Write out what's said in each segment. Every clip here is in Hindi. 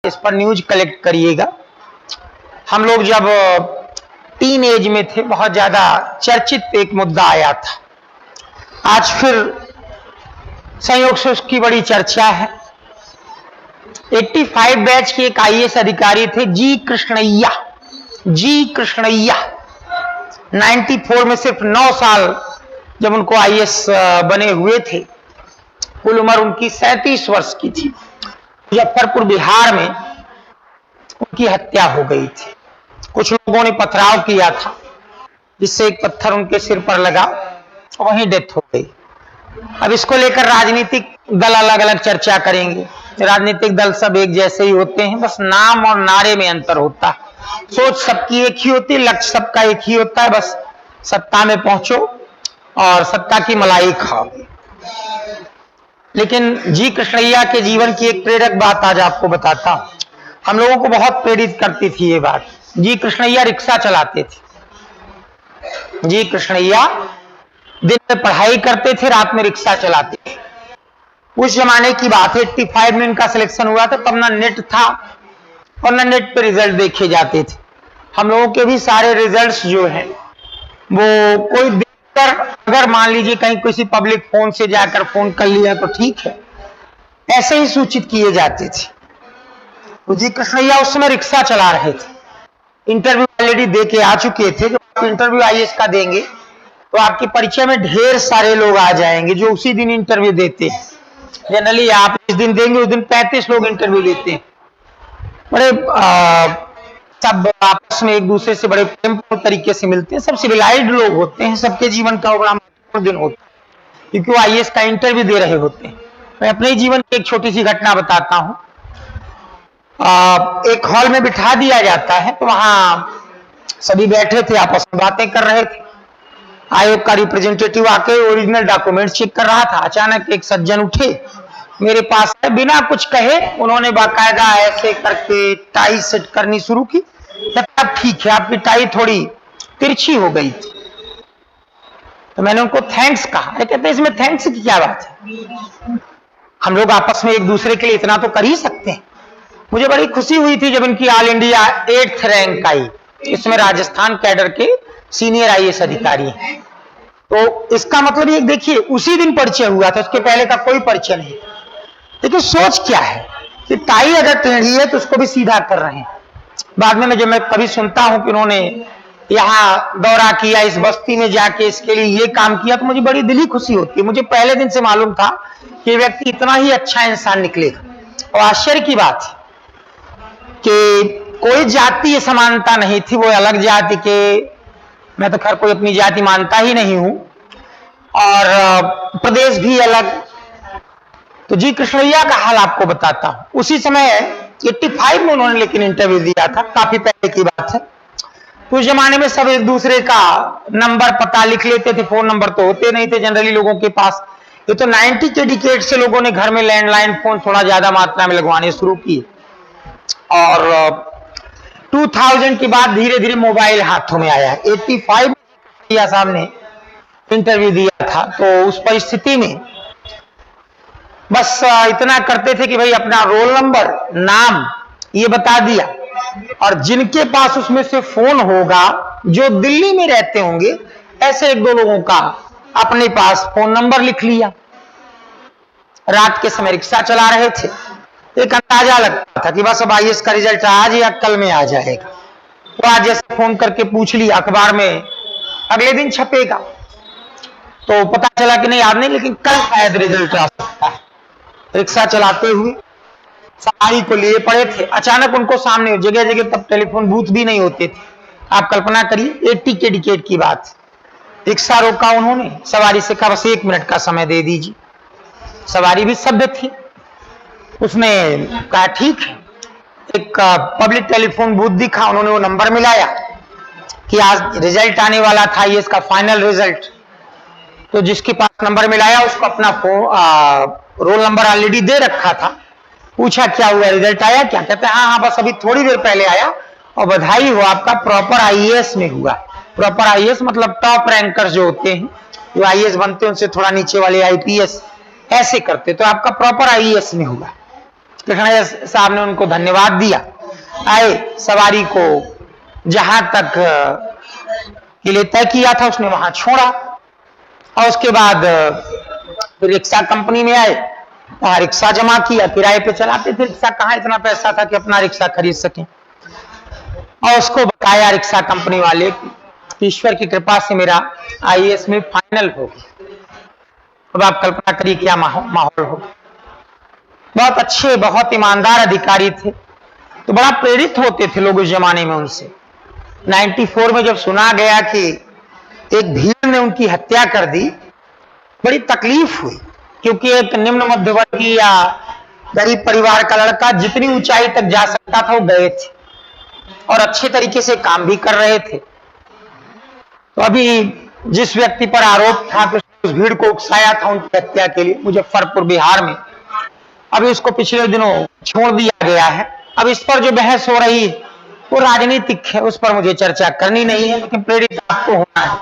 इस पर न्यूज कलेक्ट करिएगा। हम लोग जब टीन एज में थे बहुत ज्यादा चर्चित एक मुद्दा आया था। आज फिर संयोग से उसकी बड़ी चर्चा है। 85 बैच के एक आईएएस अधिकारी थे जी कृष्णैया। 94 में सिर्फ 9 साल जब उनको आईएएस बने हुए थे। कुल उम्र उनकी 37 वर्ष की थी। मुजफ्फरपुर बिहार में उनकी हत्या हो गई थी। कुछ लोगों ने पथराव किया था जिससे एक पत्थर उनके सिर पर लगा, वहीं डेथ हो गई। अब इसको लेकर राजनीतिक दल अलग अलग चर्चा करेंगे। राजनीतिक दल सब एक जैसे ही होते हैं, बस नाम और नारे में अंतर होता है। सोच सबकी एक ही होती है, लक्ष्य सबका एक ही होता है, बस सत्ता में पहुंचो और सत्ता की मलाई खाओ। लेकिन जी कृष्णैया के जीवन की एक प्रेरक बात आज आपको बताता हूं। हम लोगों को बहुत प्रेरित करती थी ये बात। जी कृष्णैया रिक्शा चलाते थे। जी कृष्णैया दिन में पढ़ाई करते थे, रात में रिक्शा चलाते थे। उस जमाने की बात है, 85 में इनका सिलेक्शन हुआ था, तब ना नेट था और ना नेट पे रिजल्ट देखे जाते थे। हम लोगों के भी सारे रिजल्ट्स जो हैं वो कोई देखकर, अगर मान लीजिए कहीं किसी पब्लिक फोन से जाकर फोन कर लिया तो ठीक है, ऐसे ही सूचित किए जाते थे। तो जी कृष्णैया उस समय रिक्शा चला रहे थे। इंटरव्यू ऑलरेडी दे के आ चुके थे। जब आप इंटरव्यू आईएएस का देंगे तो आपके परिचय में ढेर सारे लोग आ जाएंगे जो उसी दिन इंटरव्यू देते हैं। जनरली आप जिस दिन देंगे उस दिन 35 लोग इंटरव्यू लेते हैं। बड़े सब आपस में एक दूसरे से बड़े प्रेमपूर्ण तरीके से मिलते हैं। सब सिविलाइज्ड लोग होते हैं। सबके जीवन का बड़ा महत्वपूर्ण दिन होता है क्योंकि वो आईएएस का इंटरव्यू दे रहे होते हैं। मैं अपने जीवन की एक छोटी सी घटना बताता हूं। एक हॉल में बिठा दिया जाता है तो वहां सभी बैठे थे, आपस में बातें कर रहे थे। आयोग का रिप्रेजेंटेटिव आके ओरिजिनल डॉक्यूमेंट चेक कर रहा था। अचानक एक सज्जन उठे, मेरे पास है, बिना कुछ कहे उन्होंने बाकायदा ऐसे करके टाई सेट करनी शुरू की। अब ठीक है, आपकी टाई थोड़ी तिरछी हो गई थी। तो मैंने उनको थैंक्स कहा। कहते इसमें थैंक्स की क्या बात है, हम लोग आपस में एक दूसरे के लिए इतना तो कर ही सकते हैं। मुझे बड़ी खुशी हुई थी जब इनकी ऑल इंडिया 8th रैंक आई। इसमें राजस्थान कैडर के सीनियर आईएएस अधिकारी हैं। तो इसका मतलब ये देखिए, उसी दिन परिचय हुआ था, उसके पहले का कोई परिचय नहीं। लेकिन सोच क्या है कि टाई अगर टेढ़ी है तो उसको भी सीधा कर रहे हैं। बाद में जब मैं कभी सुनता हूं कि उन्होंने यहां दौरा किया, इस बस्ती में जाके इसके लिए ये काम किया, तो मुझे बड़ी दिली खुशी होती है। मुझे पहले दिन से मालूम था कि व्यक्ति इतना ही अच्छा इंसान निकलेगा। और आश्चर्य की बात है कि कोई जातीय समानता नहीं थी। वो अलग जाति के, मैं तो खैर कोई अपनी जाति मानता ही नहीं हूं, और प्रदेश भी अलग। तो जी कृष्णैया का हाल आपको बताता हूं। उसी समय 85 में उन्होंने लेकिन इंटरव्यू दिया था, काफी पहले की बात है। तो उस जमाने में सब एक दूसरे का नंबर पता लिख लेते थे। फोन नंबर तो होते नहीं थे जनरली लोगों के पास। ये तो 90 के डिकेड से लोगों ने घर में लैंडलाइन फोन थोड़ा ज्यादा मात्रा में लगवाने शुरू किए, और 2000 के बाद धीरे धीरे मोबाइल हाथों में आया। 85 में साहब ने इंटरव्यू दिया था। तो उस परिस्थिति में बस इतना करते थे कि भाई अपना रोल नंबर, नाम ये बता दिया, और जिनके पास उसमें से फोन होगा, जो दिल्ली में रहते होंगे, ऐसे एक दो लोगों का अपने पास फोन नंबर लिख लिया। रात के समय रिक्शा चला रहे थे। एक अंदाजा लगता था कि बस अब आईएएस का रिजल्ट आज या कल में आ जाएगा। तो आज जैसे फोन करके पूछ लिया, अखबार में अगले दिन छपेगा, तो पता चला कि नहीं आज नहीं, लेकिन कल शायद रिजल्ट आ सकता है। रिक्शा चलाते हुए सवारी को लिए पड़े थे। अचानक उनको सामने, जगह जगह तब टेलीफोन बूथ भी नहीं होते थे, आप कल्पना करिए 80 के डिकेड की बात। रिक्शा रोका उन्होंने, सवारी से कहा बस 1 मिनट का समय दे दीजिए। सवारी भी सभ्य थी, उसने कहा ठीक है। एक पब्लिक टेलीफोन बूथ दिखा, उन्होंने वो नंबर मिलाया कि आज रिजल्ट आने वाला था, ये इसका फाइनल रिजल्ट। तो जिसके पास नंबर मिलाया उसको अपना रोल नंबर ऑलरेडी दे रखा था। पूछा क्या हुआ, रिजल्ट आया क्या? कहते हैं हाँ बस अभी थोड़ी देर पहले आया, और बधाई हो आपका प्रॉपर आईएएस में हुआ। प्रॉपर आईएएस मतलब टॉप रैंकर्स जो होते हैं, जो आईएएस बनते हैं उनसे थोड़ा नीचे वाले आईपीएस ऐसे करते, तो आपका प्रॉपर आईएएस में हुआ। कृष्णैया साहब ने उनको धन्यवाद दिया, आए सवारी को जहां तक के लिए तय किया था उसने वहां छोड़ा और उसके बाद रिक्शा कंपनी में आए, वहां रिक्शा जमा किया, किराए पे चलाते थे रिक्शा, कहां इतना पैसा था कि अपना रिक्शा खरीद सके। और उसको बताया रिक्शा कंपनी वाले, ईश्वर की कृपा से मेरा आईएएस में फाइनल हो गया। अब आप कल्पना करिए क्या माहौल हो। बहुत अच्छे, बहुत ईमानदार अधिकारी थे, तो बड़ा प्रेरित होते थे लोग उस जमाने में उनसे। 94 में जब सुना गया कि एक भीड़ ने उनकी हत्या कर दी, बड़ी तकलीफ हुई, क्योंकि एक निम्न मध्यवर्गीय या गरीब परिवार का लड़का जितनी ऊंचाई तक जा सकता था वो गए थे और अच्छे तरीके से काम भी कर रहे थे। तो अभी जिस व्यक्ति पर आरोप था कि उस भीड़ को उकसाया था उनकी हत्या के लिए मुजफ्फरपुर बिहार में, अभी उसको पिछले दिनों छोड़ दिया गया है। अब इस पर जो बहस हो रही वो राजनीतिक है, उस पर मुझे चर्चा करनी नहीं है, लेकिन प्रेरित आपको होना है।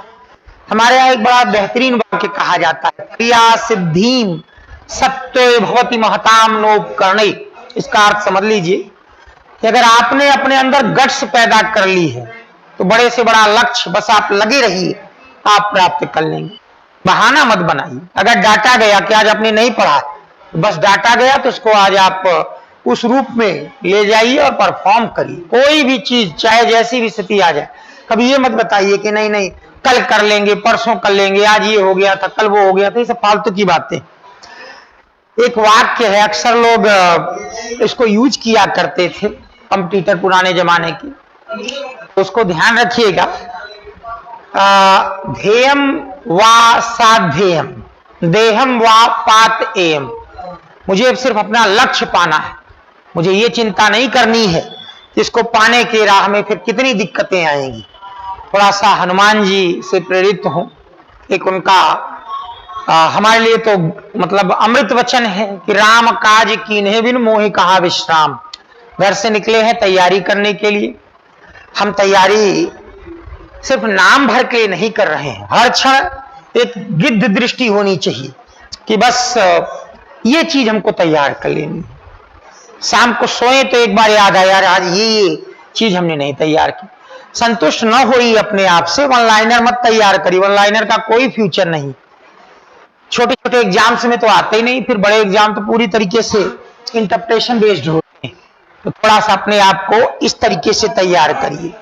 हमारे यहाँ एक बड़ा बेहतरीन वाक्य कहा जाता है, क्रिया सिद्धिम सत्य भवति महताम नोपकरणे। इसका अर्थ समझ लीजिए कि अगर आपने अपने अंदर गट्स पैदा कर ली है तो बड़े से बड़ा लक्ष्य बस आप लगे रहिए, आप प्राप्त कर लेंगे। बहाना मत बनाइए। अगर डांटा गया कि आज आपने नहीं पढ़ा, बस डांटा गया तो उसको आज आप उस रूप में ले जाइए और परफॉर्म करिए। कोई भी चीज चाहे जैसी भी स्थिति आ जाए, कभी ये मत बताइए कि नहीं नहीं कल कर लेंगे, परसों कर लेंगे, आज ये हो गया था, कल वो हो गया था। ये सब फालतू की बातें। एक वाक्य है, अक्सर लोग इसको यूज किया करते थे कंप्यूटर पुराने जमाने की, तो उसको ध्यान रखिएगा। ध्येयम वा साध्येयम देहम वा पात एयम। मुझे सिर्फ अपना लक्ष्य पाना है, मुझे ये चिंता नहीं करनी है इसको पाने के राह में फिर कितनी दिक्कतें आएंगी। थोड़ा सा हनुमान जी से प्रेरित हूं। एक उनका हमारे लिए तो मतलब अमृत वचन है कि राम काज कीन्हे बिन मोहि कहा विश्राम। घर से निकले हैं तैयारी करने के लिए, हम तैयारी सिर्फ नाम भर के नहीं कर रहे हैं, हर क्षण एक गिद्ध दृष्टि होनी चाहिए कि बस ये चीज हमको तैयार कर लेनी है। शाम को सोए तो एक बार याद आया, यार आज ये चीज हमने नहीं तैयार की। संतुष्ट न होई अपने आप से, वन लाइनर मत तैयार करिए, वन लाइनर का कोई फ्यूचर नहीं। छोटे छोटे एग्जाम्स में तो आते ही नहीं, फिर बड़े एग्जाम तो पूरी तरीके से इंटरप्रिटेशन बेस्ड होते हैं। तो थोड़ा सा अपने आप को इस तरीके से तैयार करिए।